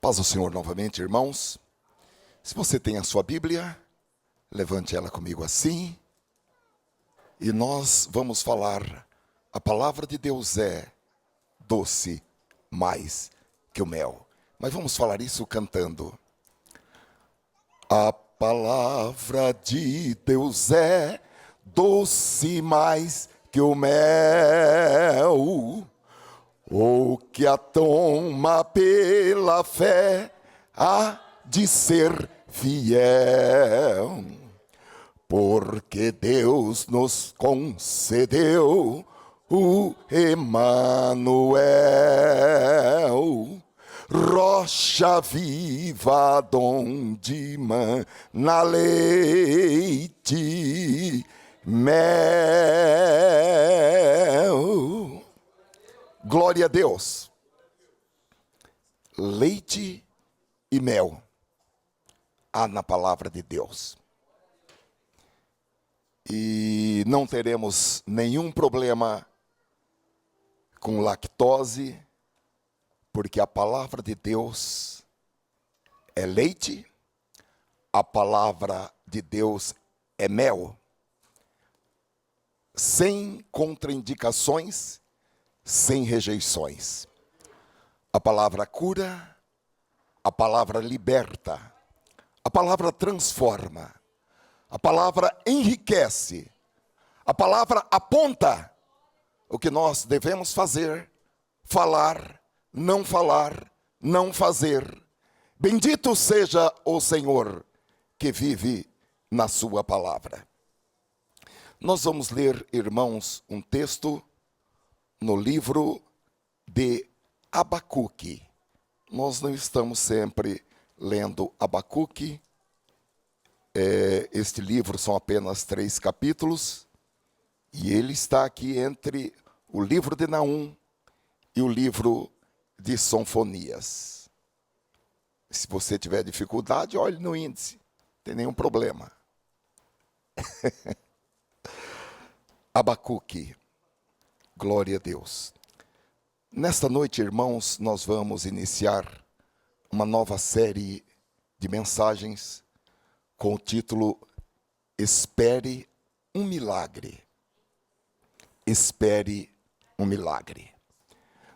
Paz do Senhor novamente, irmãos. Se você tem a sua Bíblia, levante ela comigo assim. E nós vamos falar, a palavra de Deus é doce mais que o mel. Mas vamos falar isso cantando. A palavra de Deus é doce mais que o mel. O que a toma pela fé há de ser fiel, porque Deus nos concedeu o Emanuel, rocha viva donde mana leite mel. Glória a Deus. Leite e mel há na palavra de Deus. E não teremos nenhum problema com lactose, porque a palavra de Deus é leite, a palavra de Deus é mel, sem contraindicações, sem rejeições. A palavra cura, a palavra liberta, a palavra transforma, a palavra enriquece, a palavra aponta o que nós devemos fazer, falar, não fazer. Bendito seja o Senhor que vive na sua palavra. Nós vamos ler, irmãos, um texto no livro de Abacuque. Nós não estamos sempre lendo Abacuque. Este livro são apenas 3 capítulos. E ele está aqui entre o livro de Naum e o livro de Sonfonias. Se você tiver dificuldade, olhe no índice. Não tem nenhum problema. Abacuque. Glória a Deus. Nesta noite, irmãos, nós vamos iniciar uma nova série de mensagens com o título Espere um Milagre. Espere um milagre.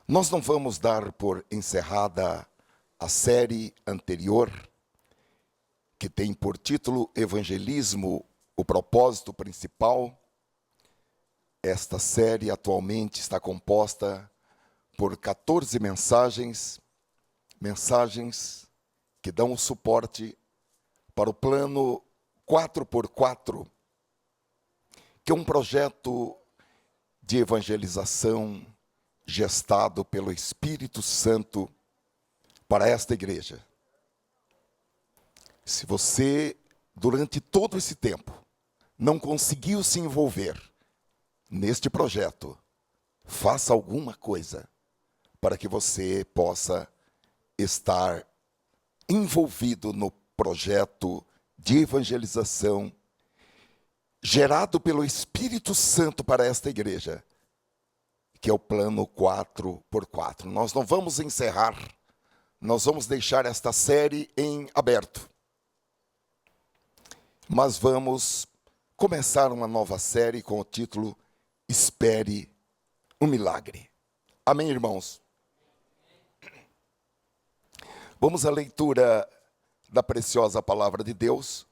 Nós não vamos dar por encerrada a série anterior, que tem por título Evangelismo, o propósito principal. Esta série atualmente está composta por 14 mensagens que dão o suporte para o plano 4x4, que é um projeto de evangelização gestado pelo Espírito Santo para esta igreja. Se você, durante todo esse tempo, não conseguiu se envolver neste projeto, faça alguma coisa para que você possa estar envolvido no projeto de evangelização gerado pelo Espírito Santo para esta igreja, que é o plano 4x4. Nós não vamos encerrar, nós vamos deixar esta série em aberto. Mas vamos começar uma nova série com o título Espere um Milagre. Amém, irmãos? Vamos à leitura da preciosa palavra de Deus,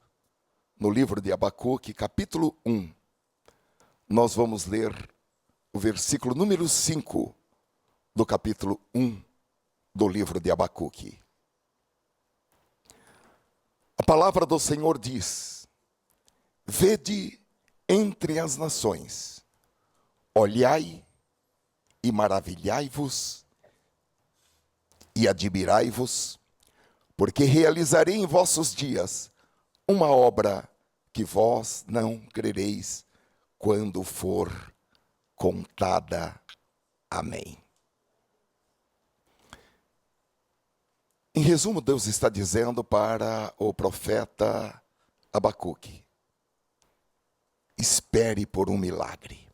no livro de Abacuque, capítulo 1. Nós vamos ler o versículo número 5 do capítulo 1 do livro de Abacuque. A palavra do Senhor diz: Vede entre as nações, olhai e maravilhai-vos e admirai-vos, porque realizarei em vossos dias uma obra que vós não crereis quando for contada. Amém. Em resumo, Deus está dizendo para o profeta Abacuque: espere por um milagre.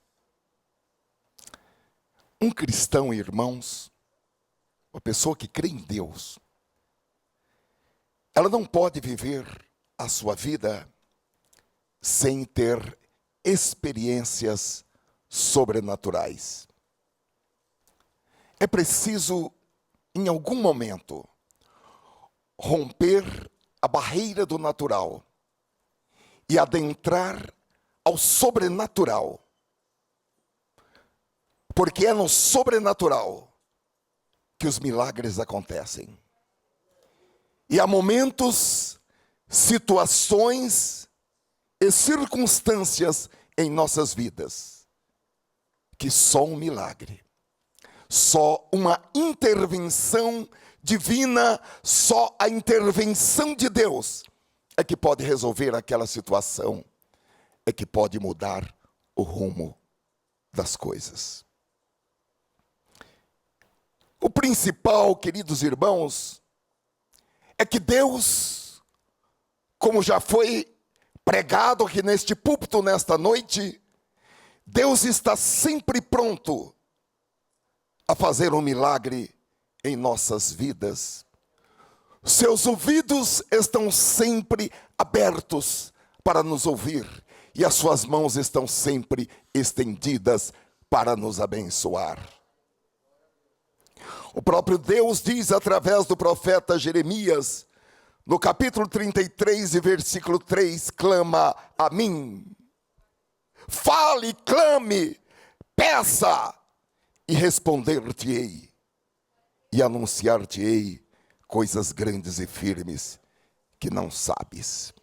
Um cristão, irmãos, uma pessoa que crê em Deus, ela não pode viver a sua vida sem ter experiências sobrenaturais. É preciso, em algum momento, romper a barreira do natural e adentrar ao sobrenatural. Porque é no sobrenatural que os milagres acontecem. E há momentos, situações e circunstâncias em nossas vidas que só um milagre, só uma intervenção divina, só a intervenção de Deus é que pode resolver aquela situação, é que pode mudar o rumo das coisas. O principal, queridos irmãos, é que Deus, como já foi pregado aqui neste púlpito nesta noite, Deus está sempre pronto a fazer um milagre em nossas vidas. Seus ouvidos estão sempre abertos para nos ouvir e as suas mãos estão sempre estendidas para nos abençoar. O próprio Deus diz através do profeta Jeremias, no capítulo 33 e versículo 3, clama a mim. Fale, clame, peça e responder-te-ei. E anunciar-te-ei coisas grandes e firmes que não sabes.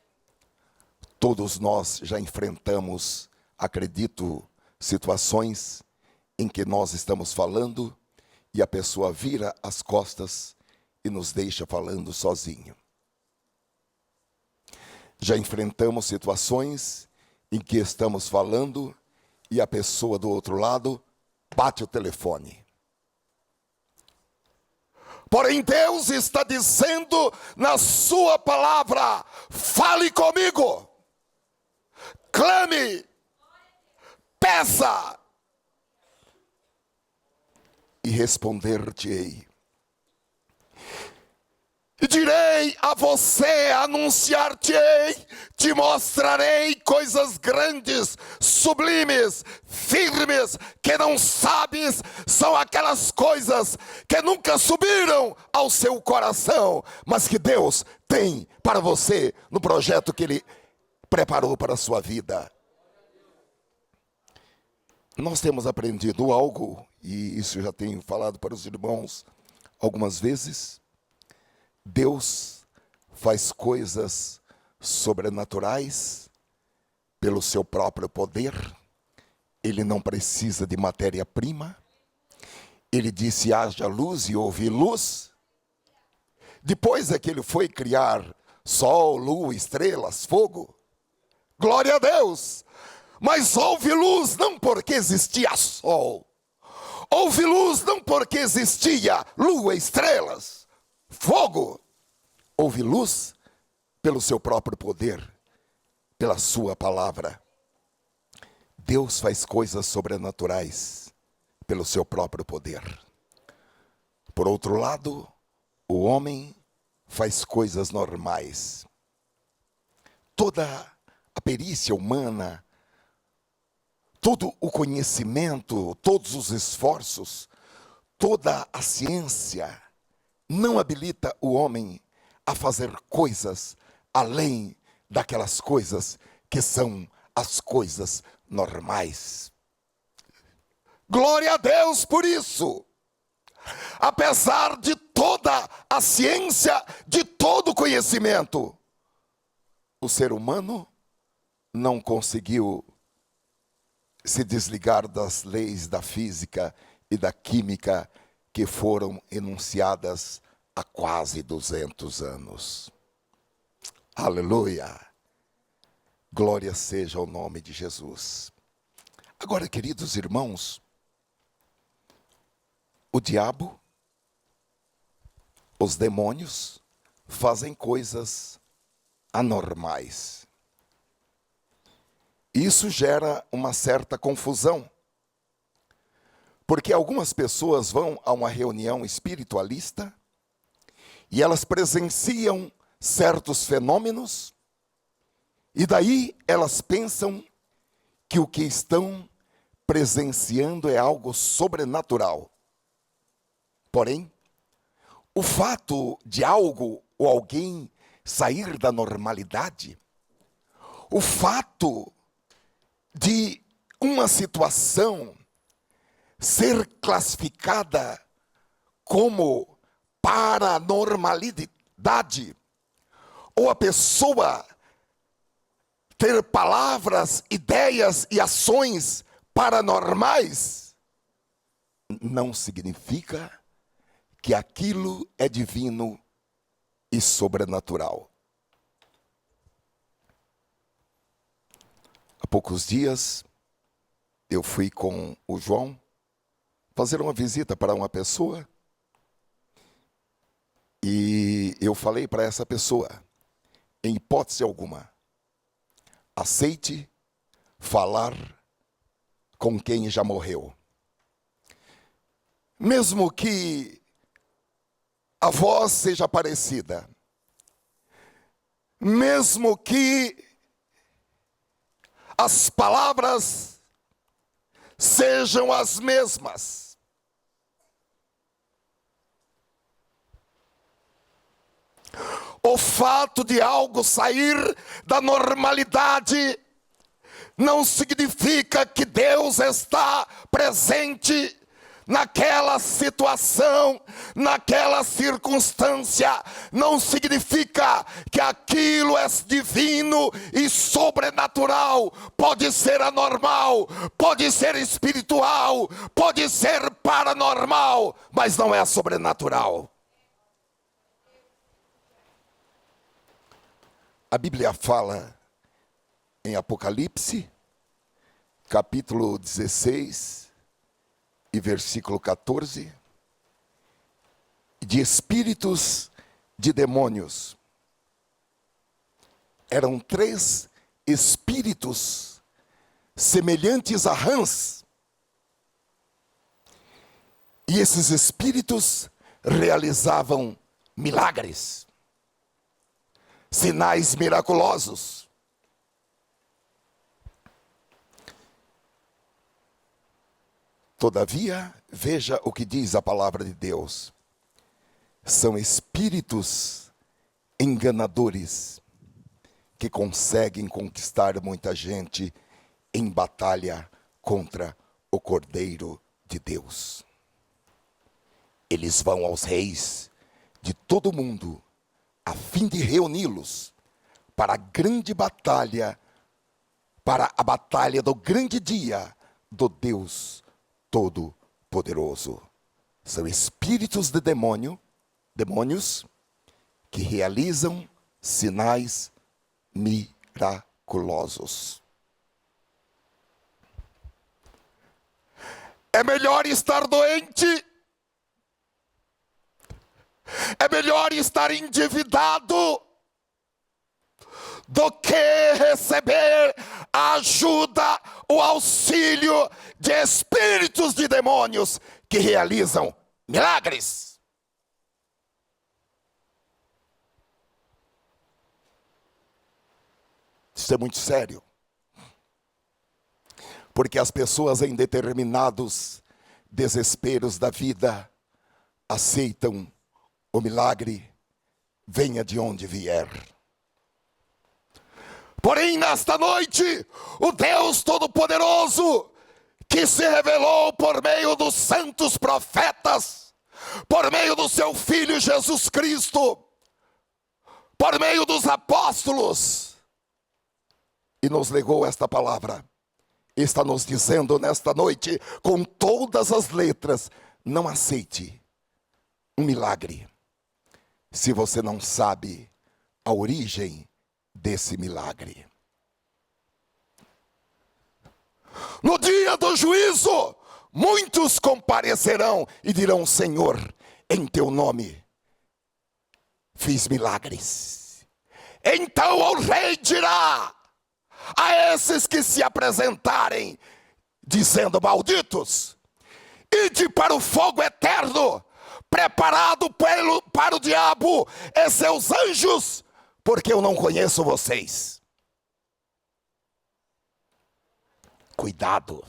Todos nós já enfrentamos, acredito, situações em que nós estamos falando e a pessoa vira as costas e nos deixa falando sozinho. Já enfrentamos situações em que estamos falando e a pessoa do outro lado bate o telefone. Porém, Deus está dizendo na sua palavra: fale comigo, clame, peça, e responder-te-ei. E direi a você, anunciar-te-ei, te mostrarei coisas grandes, sublimes, firmes, que não sabes, são aquelas coisas que nunca subiram ao seu coração, mas que Deus tem para você no projeto que Ele preparou para a sua vida. Nós temos aprendido algo, e isso eu já tenho falado para os irmãos algumas vezes. Deus faz coisas sobrenaturais pelo seu próprio poder. Ele não precisa de matéria-prima. Ele disse: haja luz e houve luz. Depois é que ele foi criar sol, lua, estrelas, fogo. Glória a Deus! Mas houve luz não porque existia sol. Houve luz não porque existia lua, estrelas, fogo. Houve luz pelo seu próprio poder, pela sua palavra. Deus faz coisas sobrenaturais pelo seu próprio poder. Por outro lado, o homem faz coisas normais. Toda a perícia humana, todo o conhecimento, todos os esforços, toda a ciência não habilita o homem a fazer coisas além daquelas coisas que são as coisas normais. Glória a Deus por isso. Apesar de toda a ciência, de todo o conhecimento, o ser humano não conseguiu se desligar das leis da física e da química que foram enunciadas há quase 200 anos. Aleluia! Glória seja ao nome de Jesus. Agora, queridos irmãos, o diabo, os demônios fazem coisas anormais. Isso gera uma certa confusão, porque algumas pessoas vão a uma reunião espiritualista e elas presenciam certos fenômenos, e daí elas pensam que o que estão presenciando é algo sobrenatural. Porém, o fato de algo ou alguém sair da normalidade, o fato de uma situação ser classificada como paranormalidade, ou a pessoa ter palavras, ideias e ações paranormais, não significa que aquilo é divino e sobrenatural. Há poucos dias, eu fui com o João fazer uma visita para uma pessoa e eu falei para essa pessoa, em hipótese alguma, aceite falar com quem já morreu. Mesmo que a voz seja parecida, mesmo que as palavras sejam as mesmas, o fato de algo sair da normalidade não significa que Deus está presente naquela situação, naquela circunstância. Não significa que aquilo é divino e sobrenatural. Pode ser anormal, pode ser espiritual, pode ser paranormal, mas não é sobrenatural. A Bíblia fala em Apocalipse, capítulo 16 e versículo 14, de espíritos de demônios. Eram 3 espíritos semelhantes a rãs. E esses espíritos realizavam milagres, sinais miraculosos. Todavia, veja o que diz a palavra de Deus. São espíritos enganadores que conseguem conquistar muita gente em batalha contra o Cordeiro de Deus. Eles vão aos reis de todo o mundo a fim de reuni-los para a grande batalha, para a batalha do grande dia do Deus Todo-Poderoso. São espíritos de demônios que realizam sinais miraculosos. É melhor estar doente, é melhor estar endividado do que receber a ajuda, o auxílio de espíritos de demônios que realizam milagres. Isso é muito sério. Porque as pessoas em determinados desesperos da vida aceitam o milagre, venha de onde vier. Porém, nesta noite, o Deus Todo-Poderoso, que se revelou por meio dos santos profetas, por meio do seu Filho Jesus Cristo, por meio dos apóstolos, e nos legou esta palavra, está nos dizendo nesta noite, com todas as letras, não aceite um milagre, se você não sabe a origem desse milagre. No dia do juízo, muitos comparecerão e dirão: Senhor, em teu nome fiz milagres. Então o rei dirá a esses que se apresentarem, dizendo: malditos, ide para o fogo eterno, preparado para o diabo e seus anjos, porque eu não conheço vocês. Cuidado.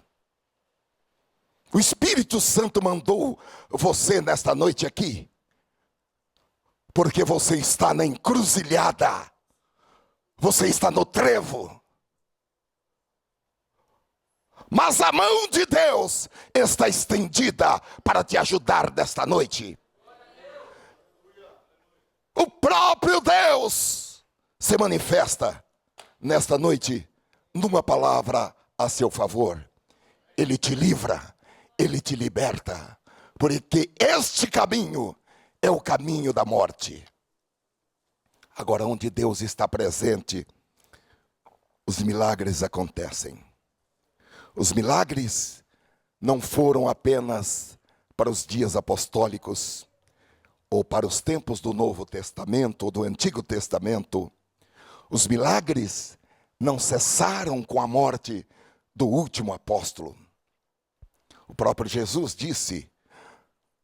O Espírito Santo mandou você nesta noite aqui, porque você está na encruzilhada, você está no trevo. Mas a mão de Deus está estendida para te ajudar nesta noite. O próprio Deus se manifesta nesta noite numa palavra a seu favor. Ele te livra, ele te liberta, porque este caminho é o caminho da morte. Agora, onde Deus está presente, os milagres acontecem. Os milagres não foram apenas para os dias apostólicos, ou para os tempos do Novo Testamento, ou do Antigo Testamento. Os milagres não cessaram com a morte do último apóstolo. O próprio Jesus disse: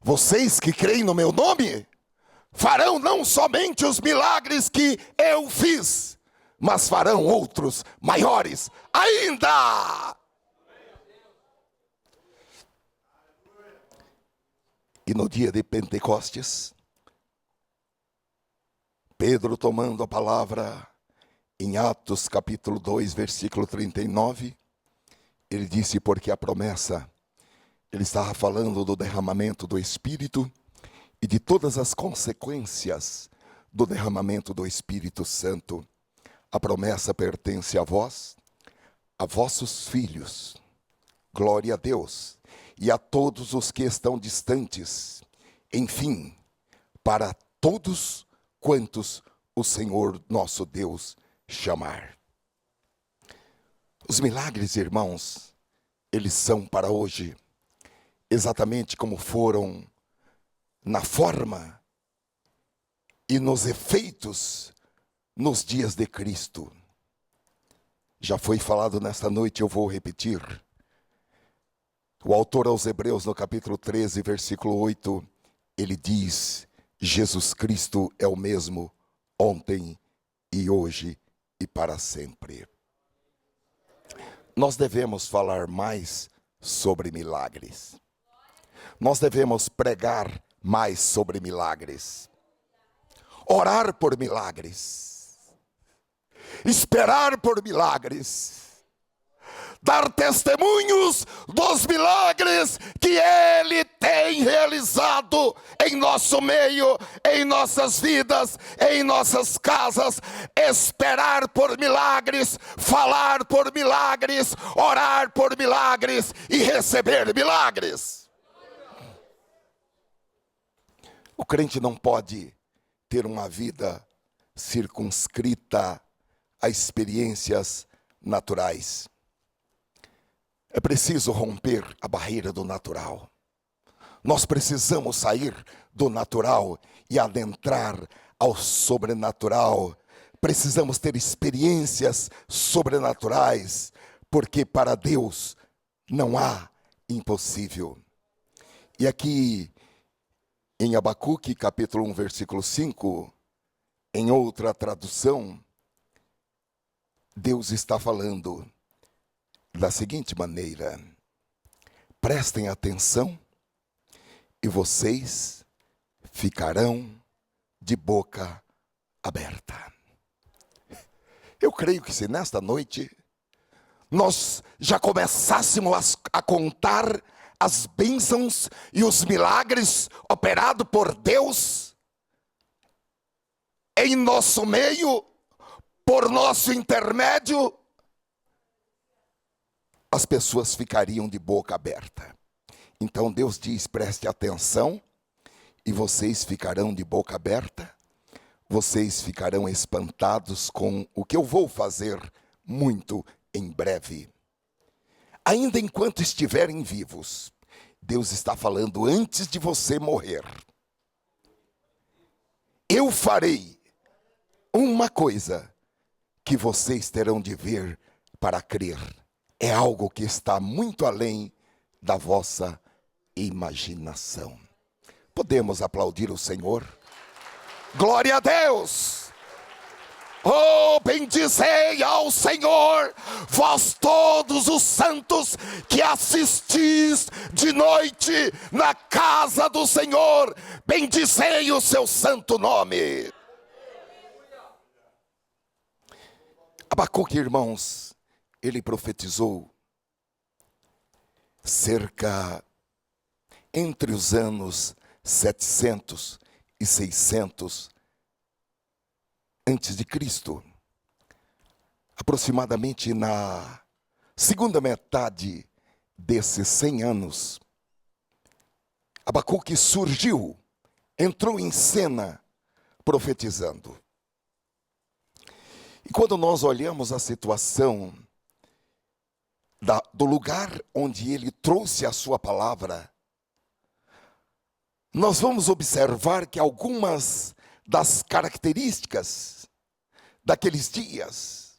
vocês que creem no meu nome, farão não somente os milagres que eu fiz, mas farão outros maiores ainda. E no dia de Pentecostes, Pedro, tomando a palavra em Atos capítulo 2, versículo 39, ele disse, porque a promessa, ele estava falando do derramamento do Espírito e de todas as consequências do derramamento do Espírito Santo. A promessa pertence a vós, a vossos filhos, glória a Deus, e a todos os que estão distantes, enfim, para todos quantos o Senhor nosso Deus chamar. Os milagres, irmãos, eles são para hoje, exatamente como foram na forma e nos efeitos nos dias de Cristo. Já foi falado nesta noite, eu vou repetir. O autor aos Hebreus, no capítulo 13, versículo 8, ele diz: Jesus Cristo é o mesmo ontem e hoje e para sempre. Nós devemos falar mais sobre milagres. Nós devemos pregar mais sobre milagres. Orar por milagres. Esperar por milagres. Dar testemunhos dos milagres que Ele tem realizado em nosso meio, em nossas vidas, em nossas casas. Esperar por milagres, falar por milagres, orar por milagres e receber milagres. O crente não pode ter uma vida circunscrita a experiências naturais. É preciso romper a barreira do natural. Nós precisamos sair do natural e adentrar ao sobrenatural. Precisamos ter experiências sobrenaturais, porque para Deus não há impossível. E aqui em Abacuque, capítulo 1, versículo 5, em outra tradução, Deus está falando da seguinte maneira: prestem atenção e vocês ficarão de boca aberta. Eu creio que se nesta noite nós já começássemos a contar as bênçãos e os milagres operados por Deus em nosso meio, por nosso intermédio, as pessoas ficariam de boca aberta. Então Deus diz: preste atenção e vocês ficarão de boca aberta. Vocês ficarão espantados com o que eu vou fazer muito em breve. Ainda enquanto estiverem vivos, Deus está falando antes de você morrer. Eu farei uma coisa que vocês terão de ver para crer. É algo que está muito além da vossa imaginação. Podemos aplaudir o Senhor? Glória a Deus! Oh, bendizei ao Senhor, vós todos os santos que assistis de noite na casa do Senhor, bendizei o seu santo nome. Abacuque, irmãos, ele profetizou cerca entre os anos 700 e 600 antes de Cristo, aproximadamente na segunda metade desses 100 anos, Abacuque surgiu, entrou em cena profetizando. E quando nós olhamos a situação do lugar onde ele trouxe a sua palavra, nós vamos observar que algumas das características daqueles dias,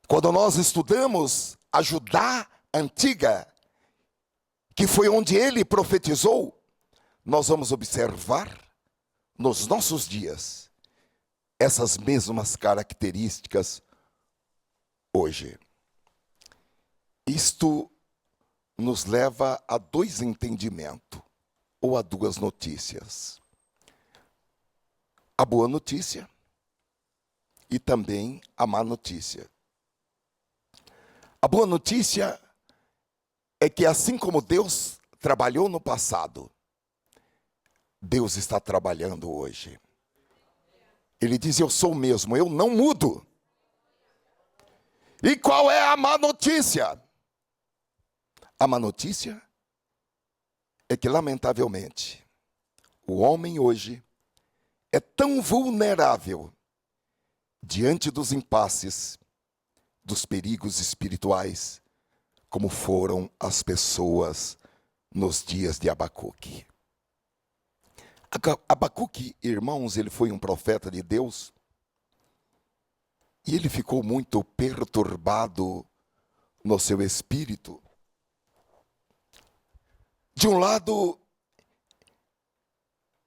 quando nós estudamos a Judá antiga, que foi onde ele profetizou, nós vamos observar nos nossos dias essas mesmas características hoje. Isto nos leva a dois entendimentos, ou a duas notícias. A boa notícia e também a má notícia. A boa notícia é que assim como Deus trabalhou no passado, Deus está trabalhando hoje. Ele diz: eu sou o mesmo, eu não mudo. E qual é a má notícia? A má notícia é que, lamentavelmente, o homem hoje é tão vulnerável diante dos impasses, dos perigos espirituais, como foram as pessoas nos dias de Abacuque. Abacuque, irmãos, ele foi um profeta de Deus, e ele ficou muito perturbado no seu espírito. De um lado,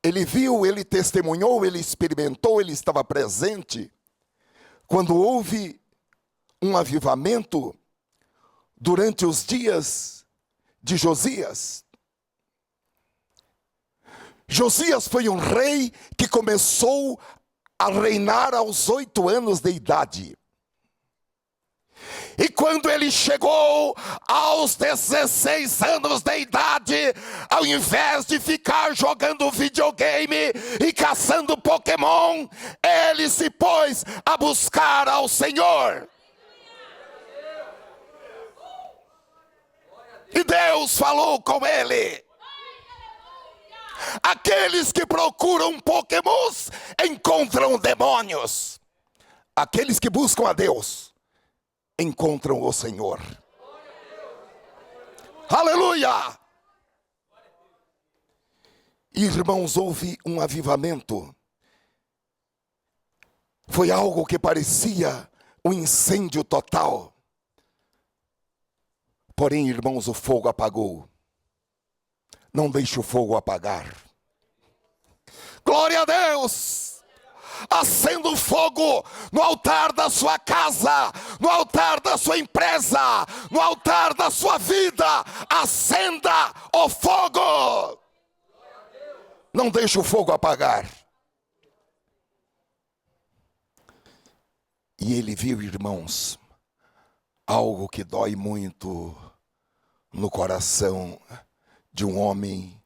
ele viu, ele testemunhou, ele experimentou, ele estava presente quando houve um avivamento durante os dias de Josias. Josias foi um rei que começou a reinar aos 8 anos de idade. E quando ele chegou aos 16 anos de idade, ao invés de ficar jogando videogame e caçando Pokémon, ele se pôs a buscar ao Senhor. E Deus falou com ele. Aqueles que procuram Pokémons encontram demônios. Aqueles que buscam a Deus encontram o Senhor. Aleluia! Irmãos, houve um avivamento. Foi algo que parecia um incêndio total. Porém, irmãos, o fogo apagou. Não deixe o fogo apagar. Glória a Deus! Acenda o fogo no altar da sua casa, no altar da sua empresa, no altar da sua vida. Acenda o fogo. Não deixe o fogo apagar. E ele viu, irmãos, algo que dói muito no coração de um homem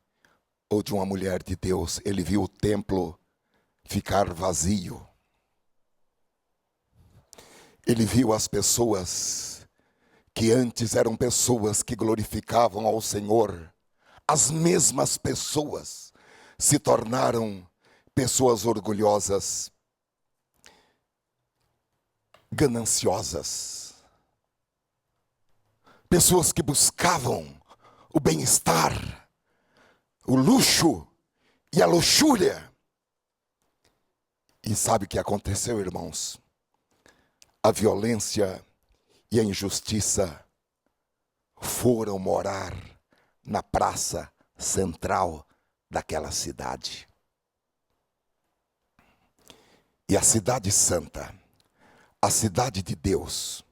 ou de uma mulher de Deus. Ele viu o templo ficar vazio. Ele viu as pessoas que antes eram pessoas que glorificavam ao Senhor. As mesmas pessoas se tornaram pessoas orgulhosas, gananciosas. Pessoas que buscavam o bem-estar, o luxo e a luxúria. E sabe o que aconteceu, irmãos? A violência e a injustiça foram morar na praça central daquela cidade. E a cidade santa, a cidade de Deus,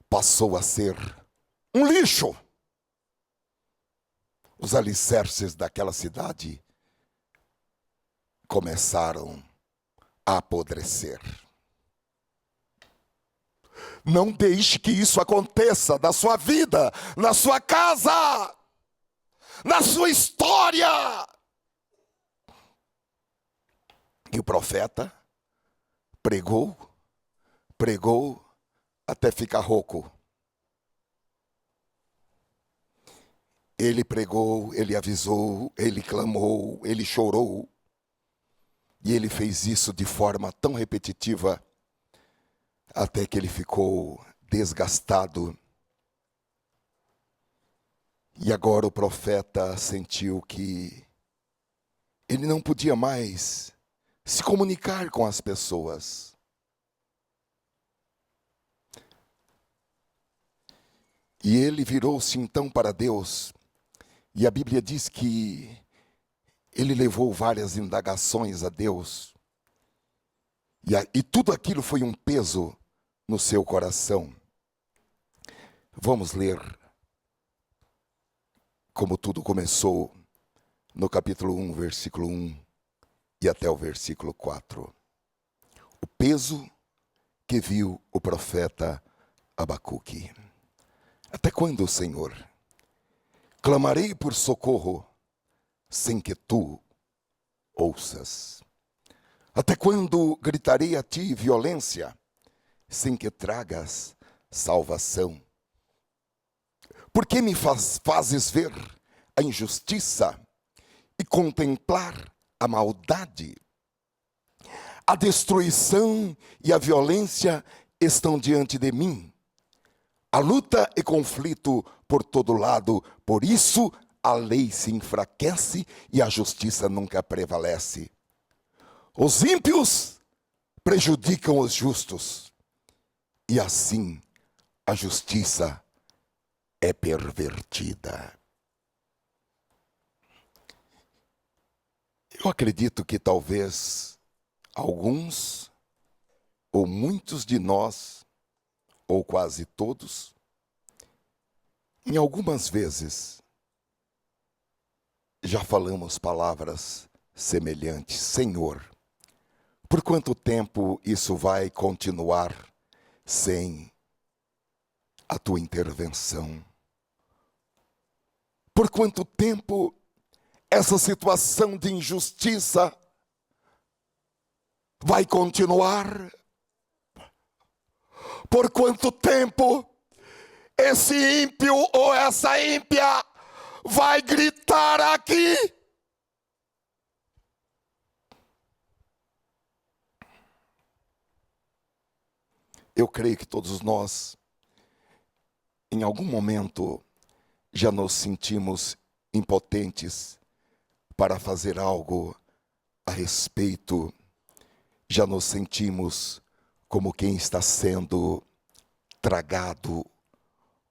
passou a ser um lixo. Os alicerces daquela cidade começaram a apodrecer. Não deixe que isso aconteça na sua vida, na sua casa, na sua história. E o profeta pregou até ficar rouco. Ele pregou, ele avisou, ele clamou, ele chorou. E ele fez isso de forma tão repetitiva, até que ele ficou desgastado. E agora o profeta sentiu que ele não podia mais se comunicar com as pessoas. E ele virou-se então para Deus. E a Bíblia diz que ele levou várias indagações a Deus. E tudo aquilo foi um peso no seu coração. Vamos ler como tudo começou no capítulo 1, versículo 1 e até o versículo 4. O peso que viu o profeta Abacuque. Até quando, Senhor? Clamarei por socorro sem que tu ouças. Até quando gritarei a ti violência sem que tragas salvação? Por que me fazes ver a injustiça e contemplar a maldade? A destruição e a violência estão diante de mim. A luta e conflito por todo lado, por isso a lei se enfraquece e a justiça nunca prevalece. Os ímpios prejudicam os justos, e assim a justiça é pervertida. Eu acredito que talvez alguns ou muitos de nós, ou quase todos, em algumas vezes, já falamos palavras semelhantes. Senhor, por quanto tempo isso vai continuar sem a tua intervenção? Por quanto tempo essa situação de injustiça vai continuar? Por quanto tempo esse ímpio ou essa ímpia vai gritar aqui? Eu creio que todos nós, em algum momento, já nos sentimos impotentes para fazer algo a respeito. Já nos sentimos como quem está sendo tragado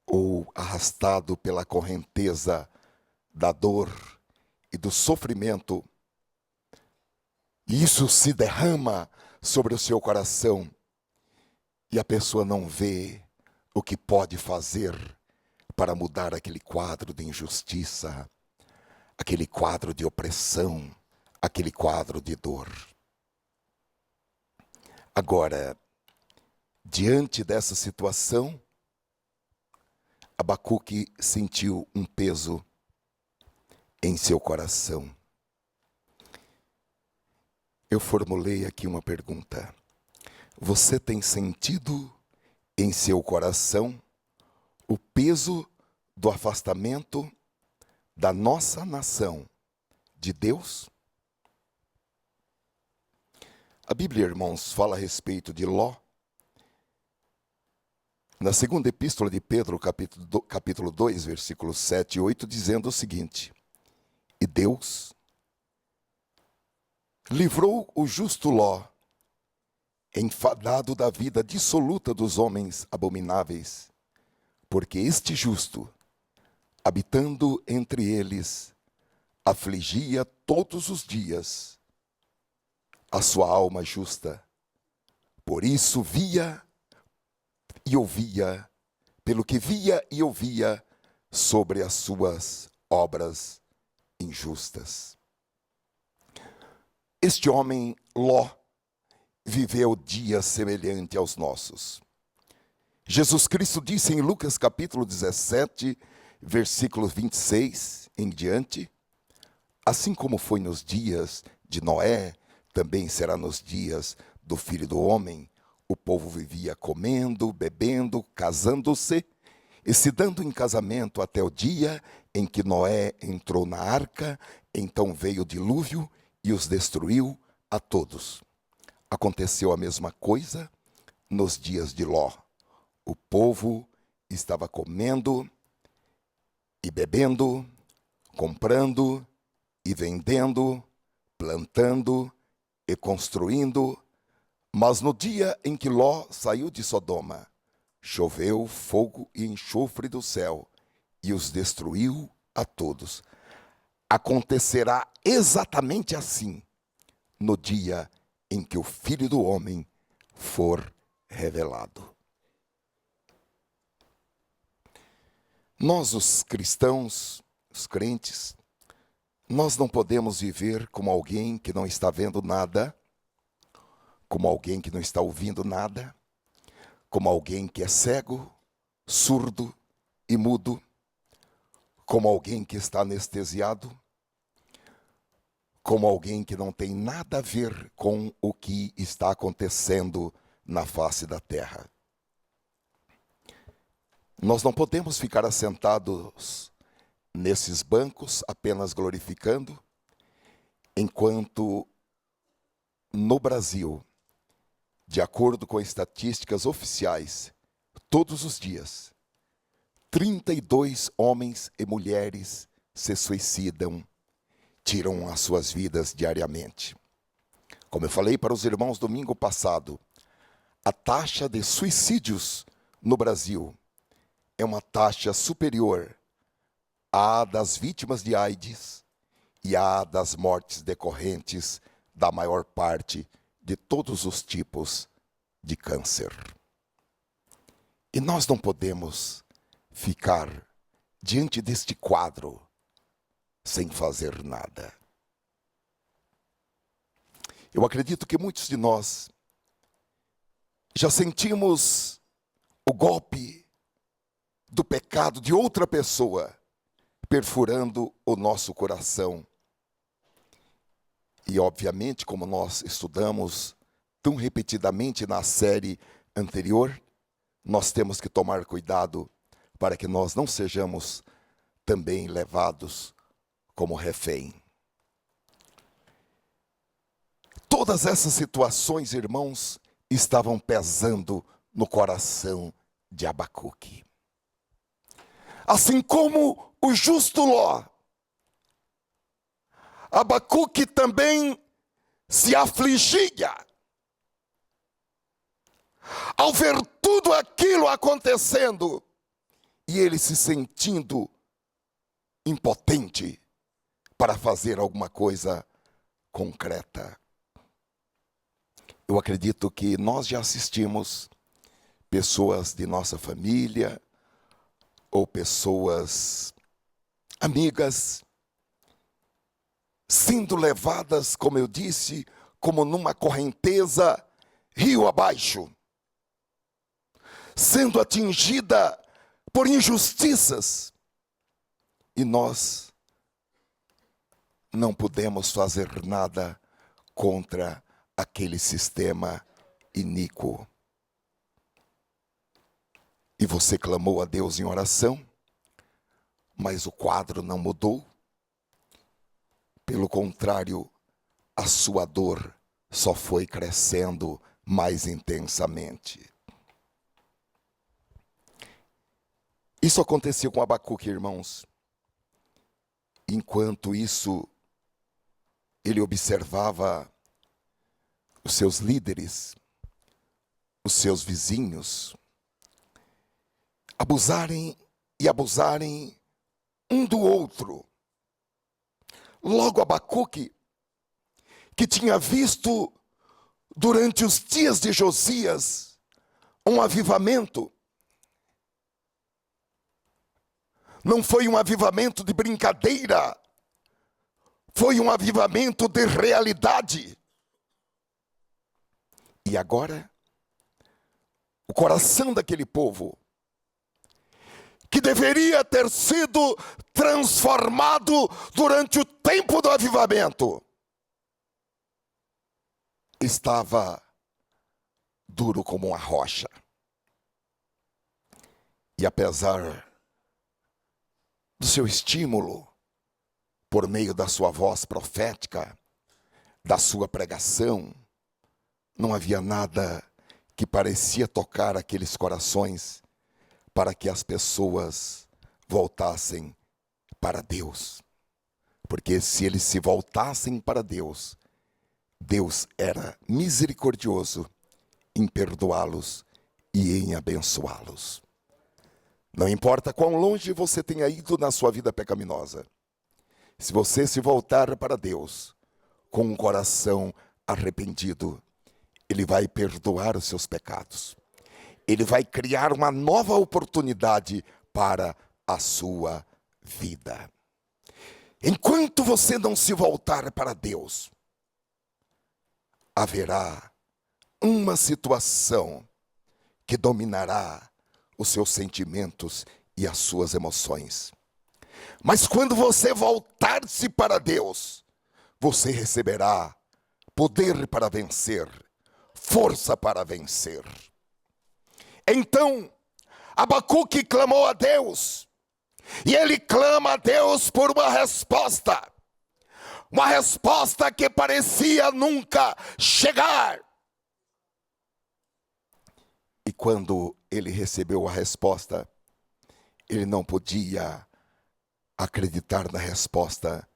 ou arrastado pela correnteza da dor e do sofrimento. E isso se derrama sobre o seu coração. E a pessoa não vê o que pode fazer para mudar aquele quadro de injustiça, aquele quadro de opressão, aquele quadro de dor. Agora, diante dessa situação, Abacuque sentiu um peso em seu coração. Eu formulei aqui uma pergunta. Você tem sentido em seu coração o peso do afastamento da nossa nação de Deus? A Bíblia, irmãos, fala a respeito de Ló. Na segunda epístola de Pedro, capítulo 2, versículos 7 e 8, dizendo o seguinte: E Deus livrou o justo Ló, enfadado da vida dissoluta dos homens abomináveis, porque este justo, habitando entre eles, afligia todos os dias a sua alma justa Por isso via e ouvia, pelo que via e ouvia sobre as suas obras injustas. Este homem, Ló, viveu dias semelhantes aos nossos. Jesus Cristo disse em Lucas capítulo 17, versículos 26 em diante: assim como foi nos dias de Noé, também será nos dias do Filho do Homem. O povo vivia comendo, bebendo, casando-se e se dando em casamento até o dia em que Noé entrou na arca. Então veio o dilúvio e os destruiu a todos. Aconteceu a mesma coisa nos dias de Ló. O povo estava comendo e bebendo, comprando e vendendo, plantando e construindo. Mas no dia em que Ló saiu de Sodoma, choveu fogo e enxofre do céu e os destruiu a todos. Acontecerá exatamente assim no dia em que o Filho do Homem for revelado. Nós, os cristãos, os crentes, nós não podemos viver como alguém que não está vendo nada, como alguém que não está ouvindo nada, como alguém que é cego, surdo e mudo, como alguém que está anestesiado, como alguém que não tem nada a ver com o que está acontecendo na face da terra. Nós não podemos ficar assentados nesses bancos apenas glorificando, enquanto no Brasil, de acordo com estatísticas oficiais, todos os dias, 32 homens e mulheres se suicidam, tiram as suas vidas diariamente. Como eu falei para os irmãos domingo passado, a taxa de suicídios no Brasil é uma taxa superior à das vítimas de AIDS e à das mortes decorrentes da maior parte de todos os tipos de câncer. E nós não podemos ficar diante deste quadro sem fazer nada. Eu acredito que muitos de nós já sentimos o golpe do pecado de outra pessoa perfurando o nosso coração. E obviamente, como nós estudamos tão repetidamente na série anterior, nós temos que tomar cuidado para que nós não sejamos também levados como refém. Todas essas situações, irmãos, estavam pesando no coração de Abacuque. Assim como o justo Ló, Abacuque também se afligia ao ver tudo aquilo acontecendo e ele se sentindo impotente para fazer alguma coisa concreta. Eu acredito que nós já assistimos pessoas de nossa família ou pessoas amigas sendo levadas, como eu disse, como numa correnteza rio abaixo, sendo atingida por injustiças, e nós não podemos fazer nada contra aquele sistema iníquo. E você clamou a Deus em oração, mas o quadro não mudou. Pelo contrário, a sua dor só foi crescendo mais intensamente. Isso aconteceu com Abacuque, irmãos. Enquanto isso, ele observava os seus líderes, os seus vizinhos, abusarem um do outro. Logo Abacuque, que tinha visto durante os dias de Josias, um avivamento. Não foi um avivamento de brincadeira, foi um avivamento de realidade. E agora, o coração daquele povo, que deveria ter sido transformado durante o tempo do avivamento, estava duro como uma rocha. E apesar do seu estímulo, por meio da sua voz profética, da sua pregação, não havia nada que parecia tocar aqueles corações para que as pessoas voltassem para Deus. Porque se eles se voltassem para Deus, Deus era misericordioso em perdoá-los e em abençoá-los. Não importa quão longe você tenha ido na sua vida pecaminosa, se você se voltar para Deus com um coração arrependido, Ele vai perdoar os seus pecados. Ele vai criar uma nova oportunidade para a sua vida. Enquanto você não se voltar para Deus, haverá uma situação que dominará os seus sentimentos e as suas emoções. Mas quando você voltar-se para Deus, você receberá poder para vencer, força para vencer. Então, Abacuque clamou a Deus, e ele clama a Deus por uma resposta que parecia nunca chegar. E quando ele recebeu a resposta, ele não podia acreditar na resposta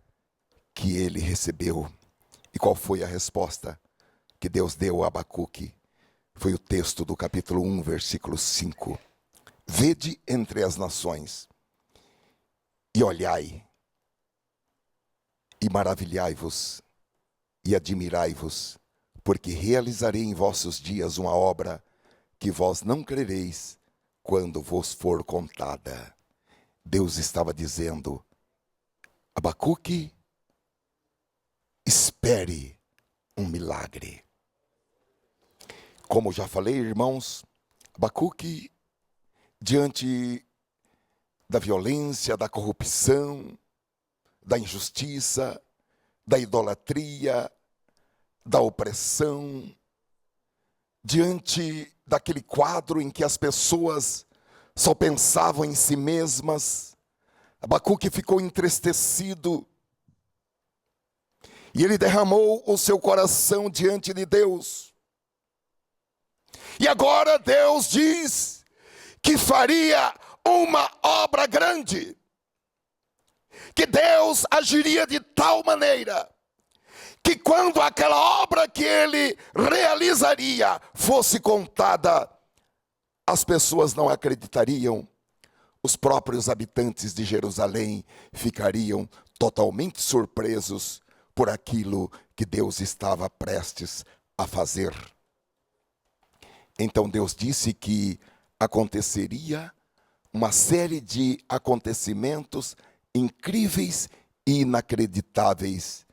que ele recebeu. E qual foi a resposta que Deus deu a Abacuque? Foi o texto do capítulo 1, versículo 5. Vede entre as nações, e olhai, e maravilhai-vos, e admirai-vos, porque realizarei em vossos dias uma obra que vós não crereis quando vos for contada. Deus estava dizendo: Abacuque, espere um milagre. Como já falei, irmãos, Abacuque, diante da violência, da corrupção, da injustiça, da idolatria, da opressão, diante daquele quadro em que as pessoas só pensavam em si mesmas, Abacuque ficou entristecido e ele derramou o seu coração diante de Deus. E agora Deus diz que faria uma obra grande, que Deus agiria de tal maneira que quando aquela obra que ele realizaria fosse contada, as pessoas não acreditariam. Os próprios habitantes de Jerusalém ficariam totalmente surpresos por aquilo que Deus estava prestes a fazer. Então Deus disse que aconteceria uma série de acontecimentos incríveis e inacreditáveis,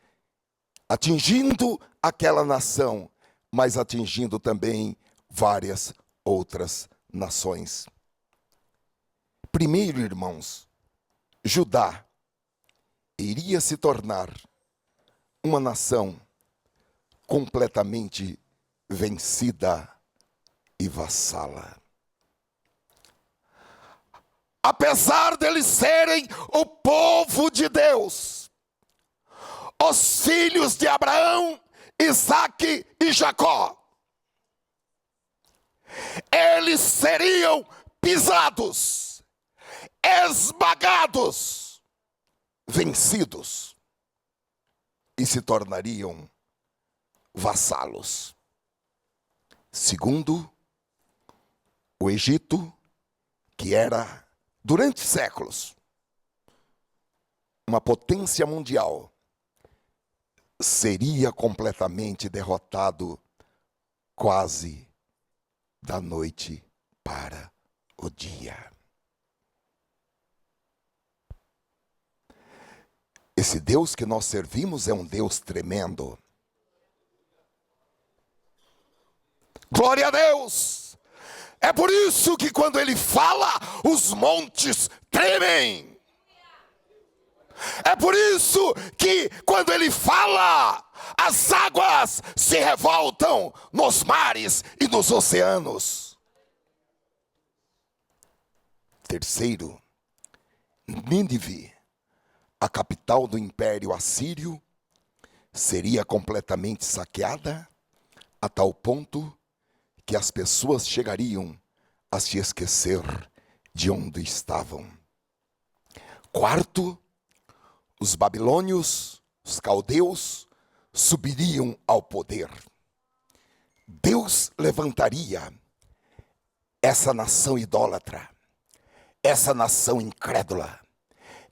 atingindo aquela nação, mas atingindo também várias outras nações. Primeiro, irmãos, Judá iria se tornar uma nação completamente vencida e vassala. Apesar deles serem o povo de Deus, os filhos de Abraão, Isaque e Jacó, eles seriam pisados, esmagados, vencidos e se tornariam vassalos. Segundo, o Egito, que era, durante séculos, uma potência mundial, seria completamente derrotado quase da noite para o dia. Esse Deus que nós servimos é um Deus tremendo. Glória a Deus! É por isso que quando Ele fala, os montes tremem. É por isso que quando Ele fala, as águas se revoltam nos mares e nos oceanos. Terceiro, Nínive, a capital do Império Assírio, seria completamente saqueada a tal ponto que as pessoas chegariam a se esquecer de onde estavam. Quarto, os babilônios, os caldeus, subiriam ao poder. Deus levantaria essa nação idólatra, essa nação incrédula,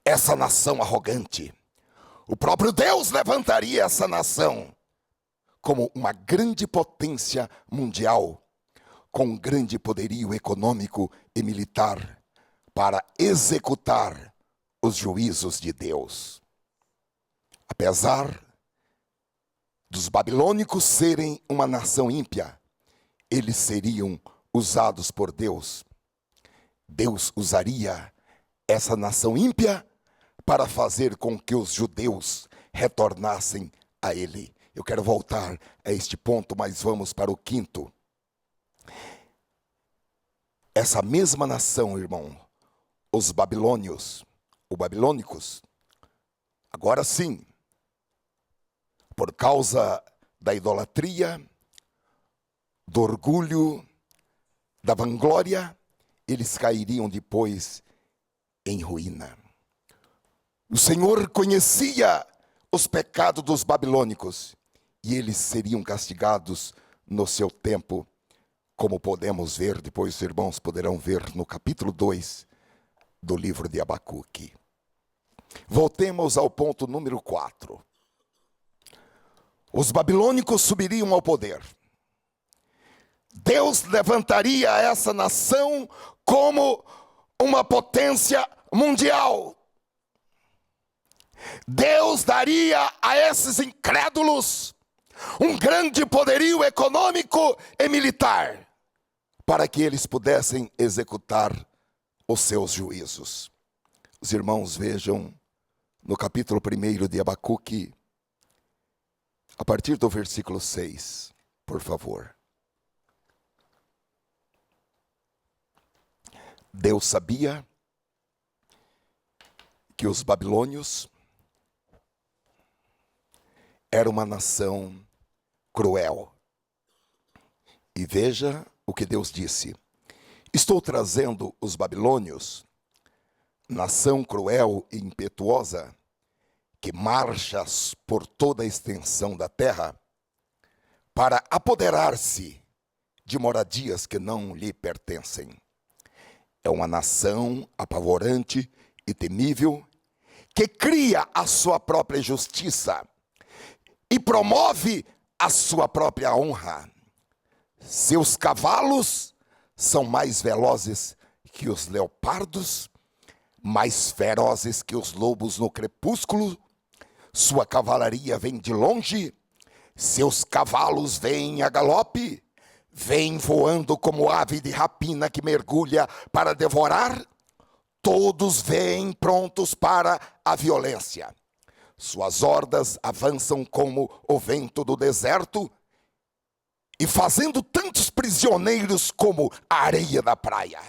essa nação arrogante. O próprio Deus levantaria essa nação como uma grande potência mundial, com grande poderio econômico e militar, para executar os juízos de Deus. Apesar dos babilônicos serem uma nação ímpia, eles seriam usados por Deus. Deus usaria essa nação ímpia para fazer com que os judeus retornassem a Ele. Eu quero voltar a este ponto, mas vamos para o quinto. Essa mesma nação, irmão, os babilônicos, agora sim, por causa da idolatria, do orgulho, da vanglória, eles cairiam depois em ruína. O Senhor conhecia os pecados dos babilônicos e eles seriam castigados no seu tempo, como podemos ver, depois os irmãos poderão ver no capítulo 2 do livro de Abacuque. Voltemos ao ponto número 4. Os babilônicos subiriam ao poder. Deus levantaria essa nação como uma potência mundial. Deus daria a esses incrédulos um grande poderio econômico e militar, para que eles pudessem executar os seus juízos. Os irmãos vejam no capítulo 1 de Abacuque, a partir do versículo 6, por favor. Deus sabia que os babilônios eram uma nação cruel. E veja o que Deus disse: estou trazendo os babilônios, nação cruel e impetuosa, que marcha por toda a extensão da terra, para apoderar-se de moradias que não lhe pertencem. É uma nação apavorante e temível, que cria a sua própria justiça e promove a sua própria honra. Seus cavalos são mais velozes que os leopardos, mais ferozes que os lobos no crepúsculo. Sua cavalaria vem de longe, seus cavalos vêm a galope, vêm voando como ave de rapina que mergulha para devorar. Todos vêm prontos para a violência. Suas hordas avançam como o vento do deserto, e fazendo tantos prisioneiros como a areia da praia.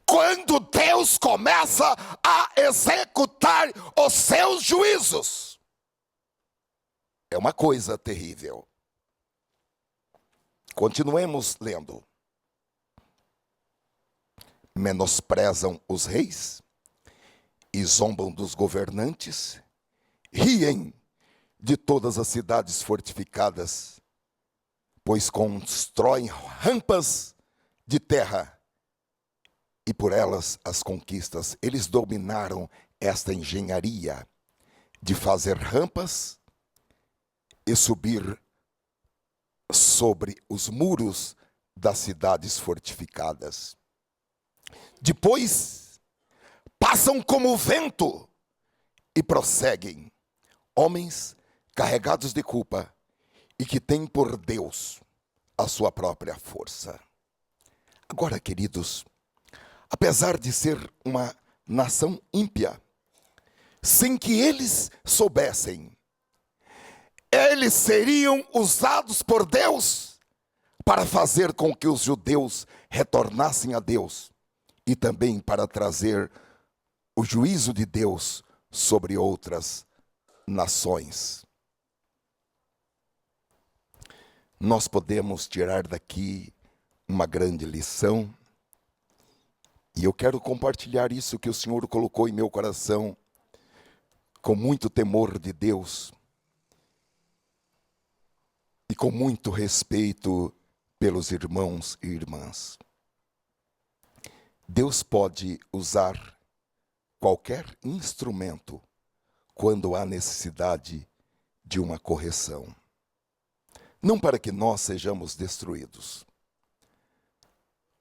Quando Deus começa a executar os seus juízos, é uma coisa terrível. Continuemos lendo. Menosprezam os reis e zombam dos governantes, riem de todas as cidades fortificadas, pois constroem rampas de terra e por elas as conquistas. Eles dominaram esta engenharia de fazer rampas e subir sobre os muros das cidades fortificadas. Depois, passam como o vento e prosseguem, homens carregados de culpa e que têm por Deus a sua própria força. Agora, queridos, apesar de ser uma nação ímpia, sem que eles soubessem, eles seriam usados por Deus para fazer com que os judeus retornassem a Deus e também para trazer o juízo de Deus sobre outras nações. Nós podemos tirar daqui uma grande lição, e eu quero compartilhar isso que o Senhor colocou em meu coração com muito temor de Deus e com muito respeito pelos irmãos e irmãs. Deus pode usar qualquer instrumento quando há necessidade de uma correção. Não para que nós sejamos destruídos,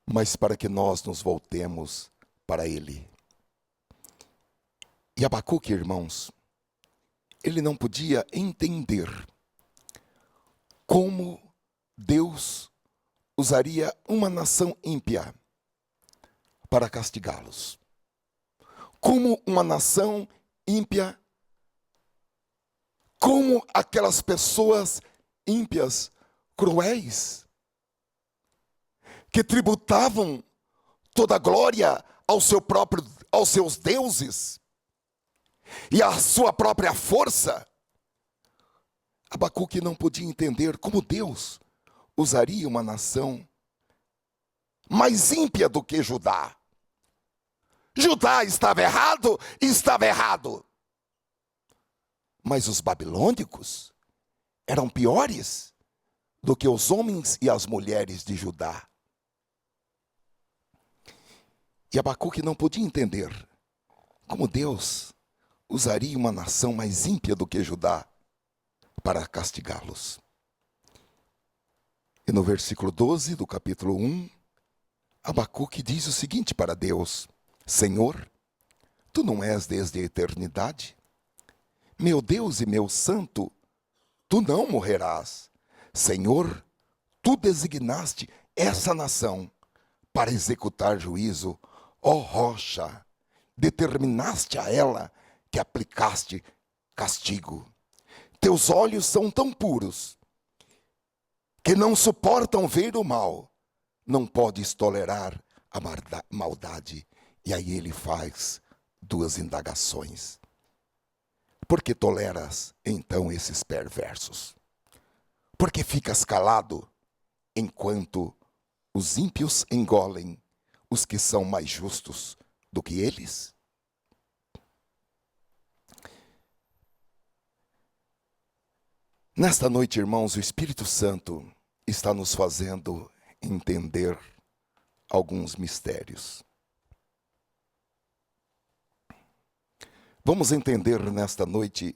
mas para que nós nos voltemos para Ele. E Abacuque, irmãos, ele não podia entender como Deus usaria uma nação ímpia para castigá-los. Como uma nação ímpia, como aquelas pessoas ímpias, cruéis, que tributavam toda a glória aos seus deuses e à sua própria força. Abacuque não podia entender como Deus usaria uma nação mais ímpia do que Judá. Judá estava errado, mas os babilônicos eram piores do que os homens e as mulheres de Judá. E Abacuque não podia entender como Deus usaria uma nação mais ímpia do que Judá para castigá-los. E no versículo 12 do capítulo 1, Abacuque diz o seguinte para Deus: Senhor, Tu não és desde a eternidade? Meu Deus e meu santo, Tu não morrerás. Senhor, Tu designaste essa nação para executar juízo. Ó rocha, determinaste a ela que aplicaste castigo. Teus olhos são tão puros que não suportam ver o mal. Não podes tolerar a maldade. E aí ele faz duas indagações. Por que toleras então esses perversos? Por que ficas calado enquanto os ímpios engolem os que são mais justos do que eles? Nesta noite, irmãos, o Espírito Santo está nos fazendo entender alguns mistérios. Vamos entender nesta noite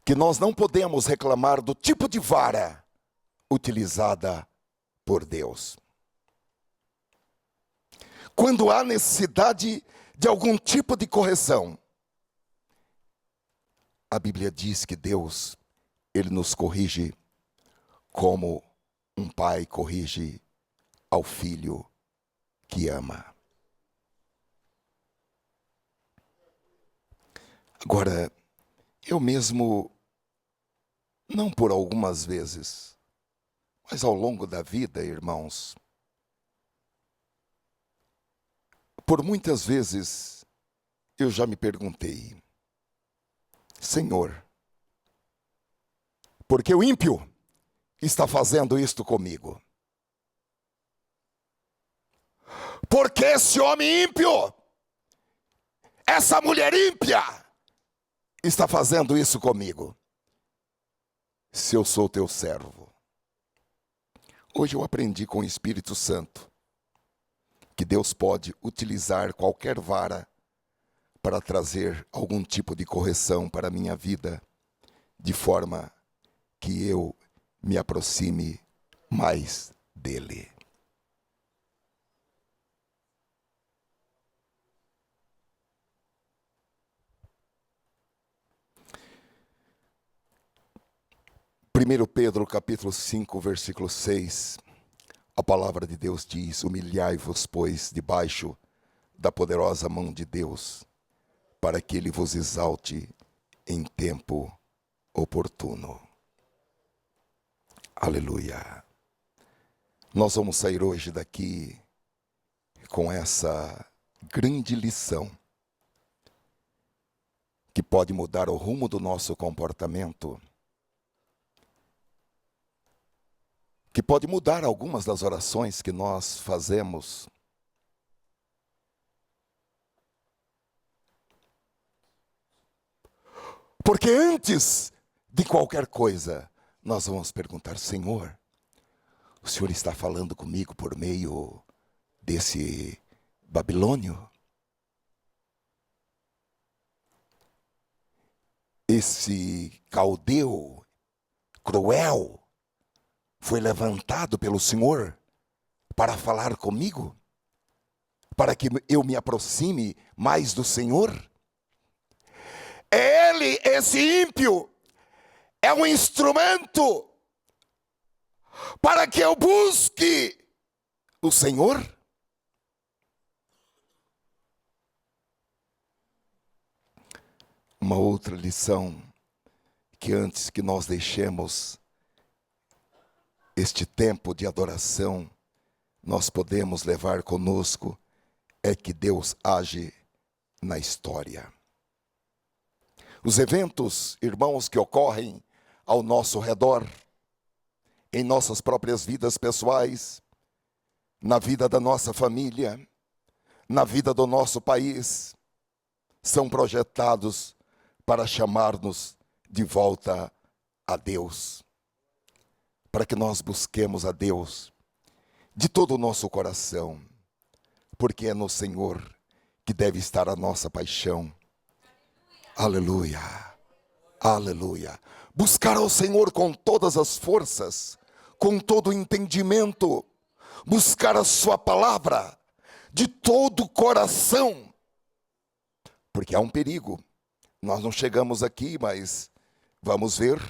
que nós não podemos reclamar do tipo de vara utilizada por Deus. Quando há necessidade de algum tipo de correção, a Bíblia diz que Deus, Ele nos corrige como um pai corrige ao filho que ama. Agora, eu mesmo, não por algumas vezes, mas ao longo da vida, irmãos, por muitas vezes eu já me perguntei: Senhor, por que o ímpio está fazendo isto comigo? Por que esse homem ímpio, essa mulher ímpia, está fazendo isso comigo? Se eu sou teu servo. Hoje eu aprendi com o Espírito Santo que Deus pode utilizar qualquer vara para trazer algum tipo de correção para a minha vida, de forma que eu me aproxime mais dele. Primeiro Pedro, capítulo 5, versículo 6, a palavra de Deus diz: humilhai-vos, pois, debaixo da poderosa mão de Deus, para que ele vos exalte em tempo oportuno. Aleluia. Nós vamos sair hoje daqui com essa grande lição que pode mudar o rumo do nosso comportamento, que pode mudar algumas das orações que nós fazemos. Porque antes de qualquer coisa, nós vamos perguntar: Senhor, o Senhor está falando comigo por meio desse babilônio? Esse caldeu cruel foi levantado pelo Senhor para falar comigo? Para que eu me aproxime mais do Senhor? Ele, esse ímpio, é um instrumento para que eu busque o Senhor? Uma outra lição que antes que nós deixemos este tempo de adoração, nós podemos levar conosco, é que Deus age na história. Os eventos, irmãos, que ocorrem ao nosso redor, em nossas próprias vidas pessoais, na vida da nossa família, na vida do nosso país, são projetados para chamar-nos de volta a Deus, para que nós busquemos a Deus de todo o nosso coração, porque é no Senhor que deve estar a nossa paixão. Aleluia, aleluia. Buscar ao Senhor com todas as forças, com todo o entendimento, buscar a sua palavra de todo o coração, porque há um perigo. Nós não chegamos aqui, mas vamos ver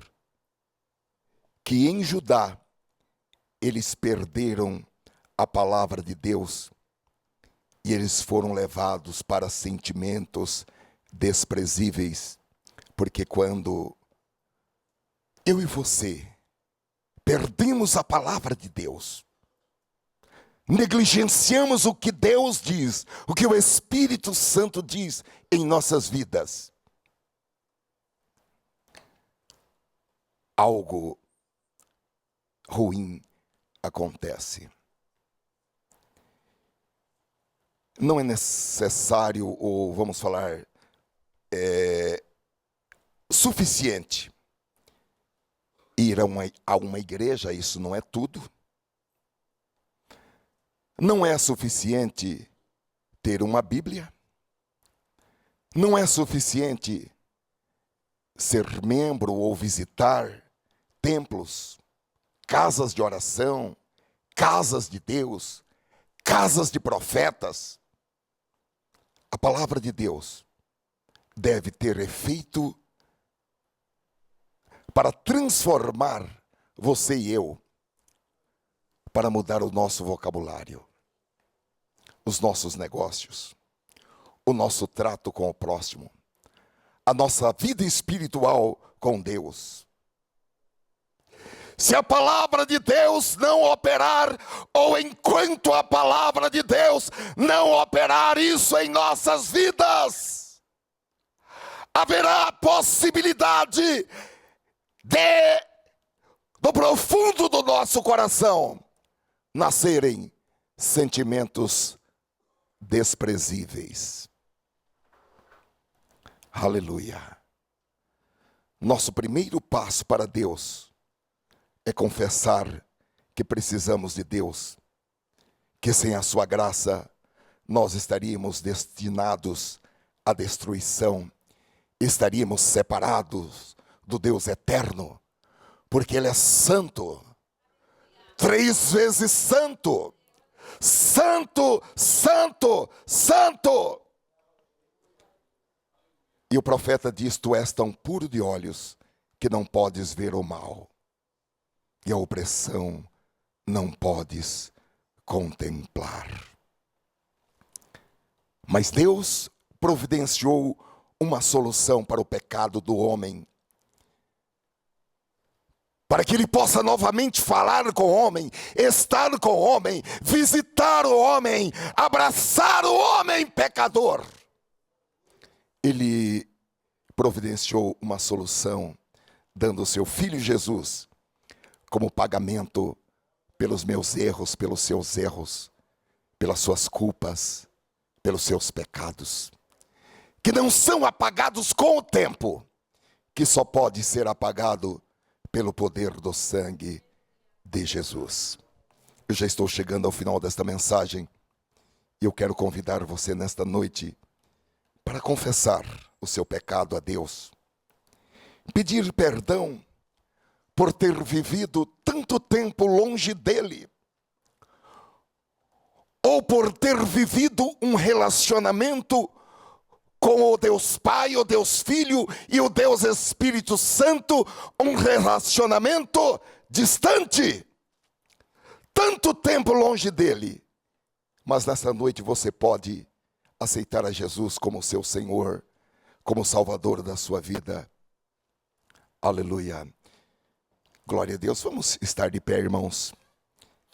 que em Judá eles perderam a palavra de Deus e eles foram levados para sentimentos desprezíveis, porque quando eu e você perdemos a palavra de Deus, negligenciamos o que Deus diz, o que o Espírito Santo diz em nossas vidas, algo ruim acontece. Não é necessário, ou vamos falar, suficiente ir a uma igreja, isso não é tudo. Não é suficiente ter uma Bíblia. Não é suficiente ser membro ou visitar templos, casas de oração, casas de Deus, casas de profetas. A palavra de Deus deve ter efeito para transformar você e eu, para mudar o nosso vocabulário, os nossos negócios, o nosso trato com o próximo, a nossa vida espiritual com Deus. Se a palavra de Deus não operar, ou enquanto a palavra de Deus não operar isso em nossas vidas, haverá a possibilidade do profundo do nosso coração nascerem sentimentos desprezíveis. Aleluia. Nosso primeiro passo para Deus é confessar que precisamos de Deus, que sem a sua graça nós estaríamos destinados à destruição, estaríamos separados do Deus eterno, Porque Ele é santo. 3 vezes santo. Santo, santo, santo. E o profeta diz: tu és tão puro de olhos que não podes ver o mal, e a opressão não podes contemplar. Mas Deus providenciou uma solução para o pecado do homem, para que ele possa novamente falar com o homem, estar com o homem, visitar o homem, abraçar o homem pecador. Ele providenciou uma solução, dando o seu Filho Jesus como pagamento pelos meus erros, pelos seus erros, pelas suas culpas, pelos seus pecados, que não são apagados com o tempo, que só pode ser apagado pelo poder do sangue de Jesus. Eu já estou chegando ao final desta mensagem e eu quero convidar você nesta noite para confessar o seu pecado a Deus, pedir perdão por ter vivido tanto tempo longe dele, ou por ter vivido um relacionamento com o Deus Pai, o Deus Filho e o Deus Espírito Santo, um relacionamento distante, tanto tempo longe dele. Mas nessa noite você pode aceitar a Jesus como seu Senhor, como Salvador da sua vida. Aleluia. Glória a Deus. Vamos estar de pé, irmãos.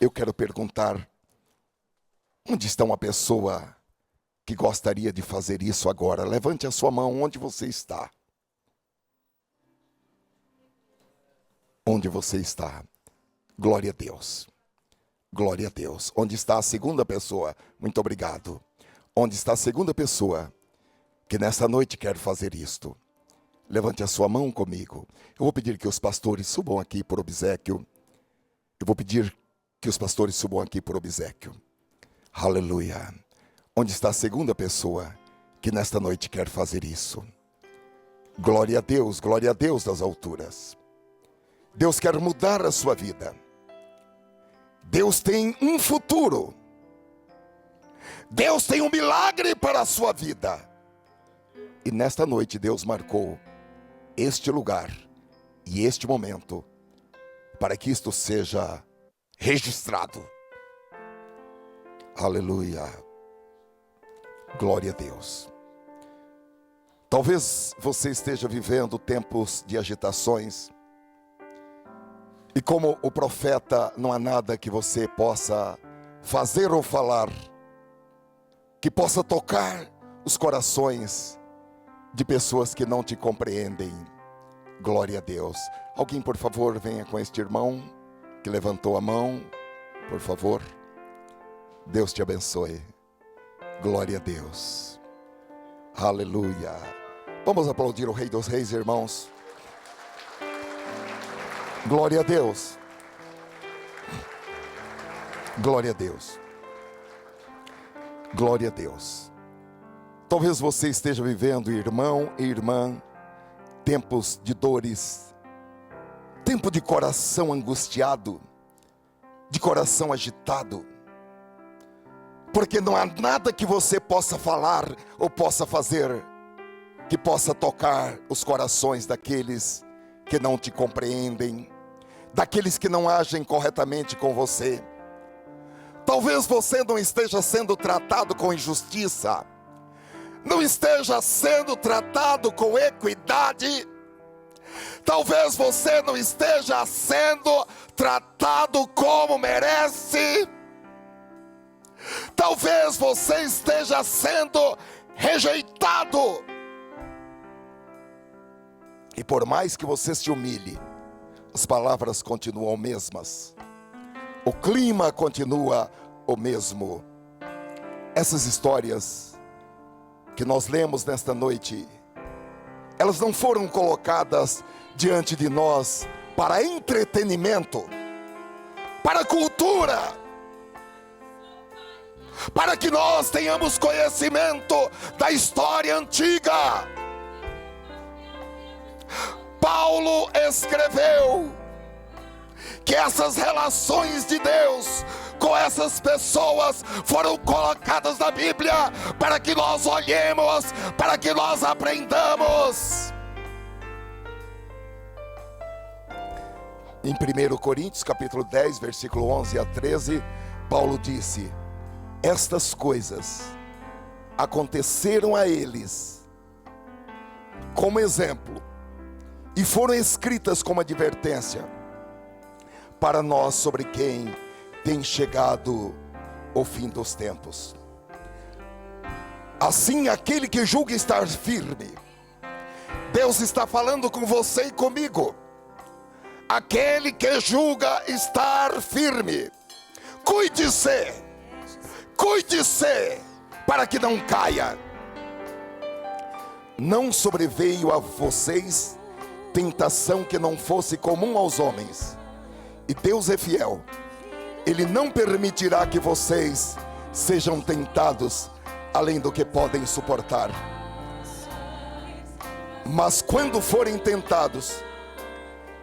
Eu quero perguntar: onde está uma pessoa que gostaria de fazer isso agora? Levante a sua mão onde você está. Onde você está? Glória a Deus. Glória a Deus. Onde está a segunda pessoa? Muito obrigado. Onde está a segunda pessoa que nesta noite quer fazer isto? Levante a sua mão comigo. Eu vou pedir que os pastores subam aqui por obséquio. Eu vou pedir que os pastores subam aqui por obséquio. Aleluia. Onde está a segunda pessoa que nesta noite quer fazer isso? Glória a Deus das alturas. Deus quer mudar a sua vida. Deus tem um futuro. Deus tem um milagre para a sua vida. E nesta noite Deus marcou este lugar e este momento para que isto seja registrado. Aleluia. Glória a Deus. Talvez você esteja vivendo tempos de agitações, e como o profeta, não há nada que você possa fazer ou falar que possa tocar os corações de pessoas que não te compreendem. Glória a Deus. Alguém, por favor, venha com este irmão que levantou a mão, por favor. Deus te abençoe. Glória a Deus. Aleluia. Vamos aplaudir o Rei dos Reis, irmãos. Glória a Deus. Glória a Deus. Glória a Deus. Talvez você esteja vivendo, irmão e irmã, tempos de dores, tempo de coração angustiado, de coração agitado, porque não há nada que você possa falar ou possa fazer que possa tocar os corações daqueles que não te compreendem, daqueles que não agem corretamente com você. Talvez você não esteja sendo tratado com injustiça, não esteja sendo tratado com equidade. Talvez você não esteja sendo tratado como merece. Talvez você esteja sendo rejeitado. E por mais que você se humilhe, as palavras continuam mesmas. O clima continua o mesmo. Essas histórias que nós lemos nesta noite, elas não foram colocadas diante de nós para entretenimento, para cultura, para que nós tenhamos conhecimento da história antiga. Paulo escreveu que essas relações de Deus com essas pessoas foram colocadas na Bíblia para que nós olhemos, para que nós aprendamos. Em 1 Coríntios capítulo 10, versículo 11 a 13, Paulo disse: estas coisas aconteceram a eles como exemplo e foram escritas como advertência para nós, sobre quem tem chegado o fim dos tempos. Assim, aquele que julga estar firme, Deus está falando com você e comigo. Aquele que julga estar firme, cuide-se, cuide-se, para que não caia. Não sobreveio a vocês tentação que não fosse comum aos homens, e Deus é fiel. Ele não permitirá que vocês sejam tentados além do que podem suportar. Mas quando forem tentados,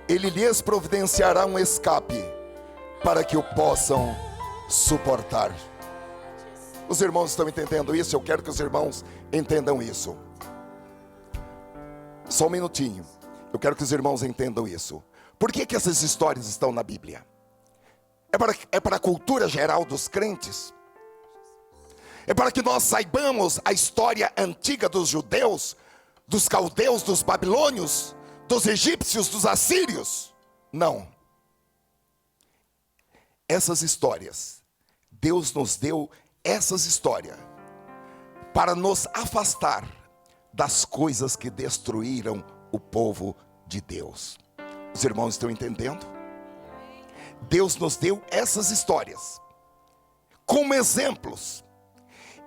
Ele lhes providenciará um escape para que o possam suportar. Os irmãos estão entendendo isso? Eu quero que os irmãos entendam isso. Só um minutinho. Eu quero que os irmãos entendam isso. Por que essas histórias estão na Bíblia? É para a cultura geral dos crentes. É para que nós saibamos a história antiga dos judeus, dos caldeus, dos babilônios, dos egípcios, dos assírios? Não. Essas histórias, Deus nos deu essas histórias para nos afastar das coisas que destruíram o povo de Deus. Os irmãos estão entendendo? Deus nos deu essas histórias como exemplos,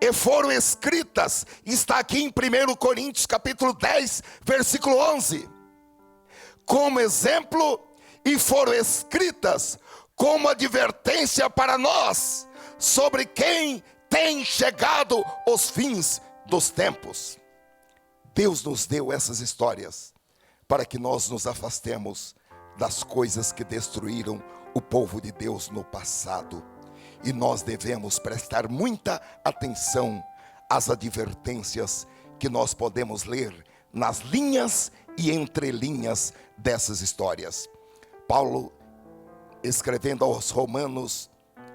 e foram escritas, está aqui em 1 Coríntios capítulo 10, versículo 11, como exemplo, e foram escritas como advertência para nós, sobre quem tem chegado os fins dos tempos. Deus nos deu essas histórias para que nós nos afastemos das coisas que destruíram o povo de Deus no passado. E nós devemos prestar muita atenção às advertências que nós podemos ler nas linhas e entrelinhas dessas histórias. Paulo, escrevendo aos Romanos,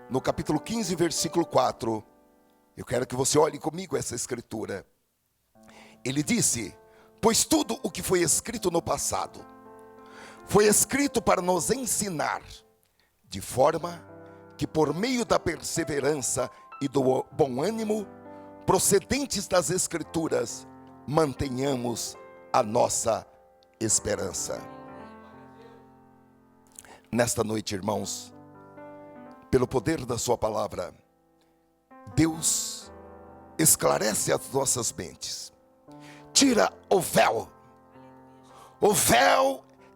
no capítulo 15, versículo 4, eu quero que você olhe comigo essa escritura. Ele disse: pois tudo o que foi escrito no passado foi escrito para nos ensinar, de forma que por meio da perseverança e do bom ânimo procedentes das escrituras, mantenhamos a nossa esperança. Nesta noite, irmãos, pelo poder da sua palavra, Deus esclarece as nossas mentes, tira o véu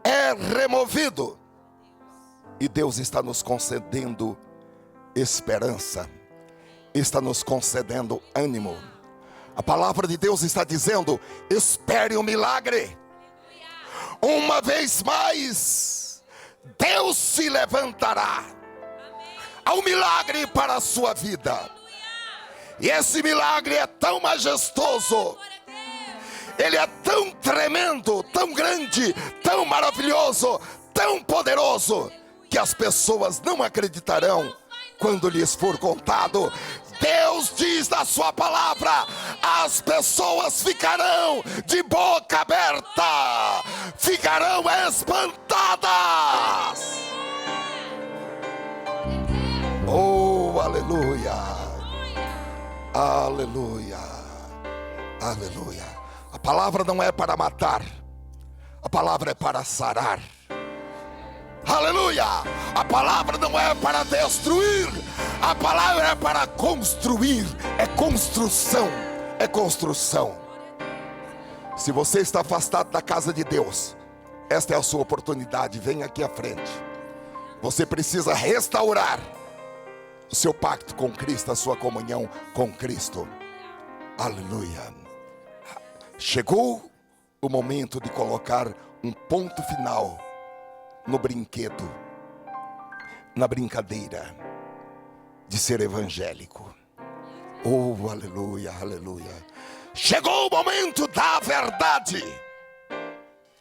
é removido, e Deus está nos concedendo esperança, está nos concedendo ânimo. A palavra de Deus está dizendo: espere o milagre. Uma vez mais, Deus se levantará. Há um milagre para a sua vida, e esse milagre é tão majestoso, ele é tão tremendo, tão grande, tão maravilhoso, tão poderoso, que as pessoas não acreditarão quando lhes for contado. Deus diz na sua palavra: as pessoas ficarão de boca aberta, ficarão espantadas. Oh, aleluia, aleluia, aleluia. A palavra não é para matar, a palavra é para sarar. Aleluia! A palavra não é para destruir, a palavra é para construir. É construção, é construção. Se você está afastado da casa de Deus, esta é a sua oportunidade. Venha aqui à frente. Você precisa restaurar o seu pacto com Cristo, a sua comunhão com Cristo. Aleluia! Chegou o momento de colocar um ponto final no brinquedo. na brincadeira de ser evangélico. Oh, aleluia, aleluia. Chegou o momento da verdade.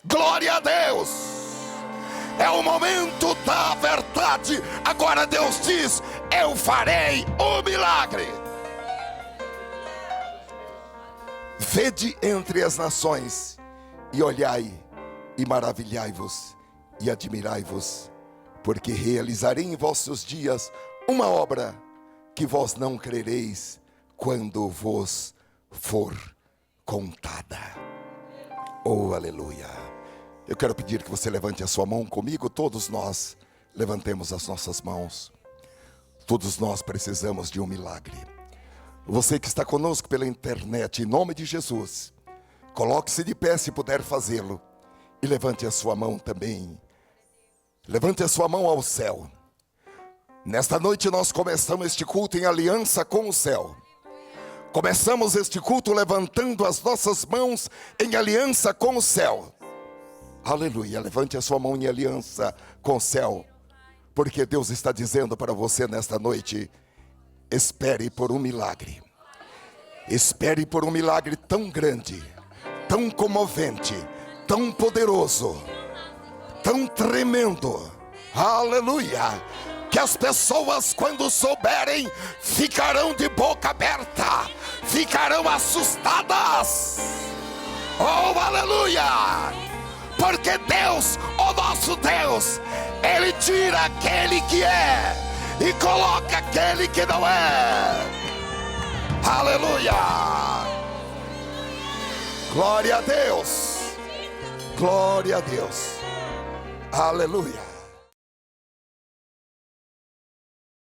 Glória a Deus. É o momento da verdade. Agora Deus diz: eu farei o milagre. Vede entre as nações e olhai e maravilhai-vos e admirai-vos, porque realizarei em vossos dias uma obra que vós não crereis quando vos for contada. Oh, aleluia. Eu quero pedir que você levante a sua mão comigo. Todos nós levantemos as nossas mãos. Todos nós precisamos de um milagre. Você que está conosco pela internet, em nome de Jesus, coloque-se de pé se puder fazê-lo, e levante a sua mão também. Levante a sua mão ao céu. Nesta noite nós começamos este culto em aliança com o céu. Começamos este culto levantando as nossas mãos em aliança com o céu. Aleluia, levante a sua mão em aliança com o céu, porque Deus está dizendo para você nesta noite: espere por um milagre. Espere por um milagre tão grande, tão comovente, tão poderoso, tão tremendo. Aleluia. Que as pessoas, quando souberem, ficarão de boca aberta, ficarão assustadas. Oh, aleluia. Porque Deus, o nosso Deus, Ele tira aquele que é e coloca aquele que não é. Aleluia. Glória a Deus. Glória a Deus. Aleluia.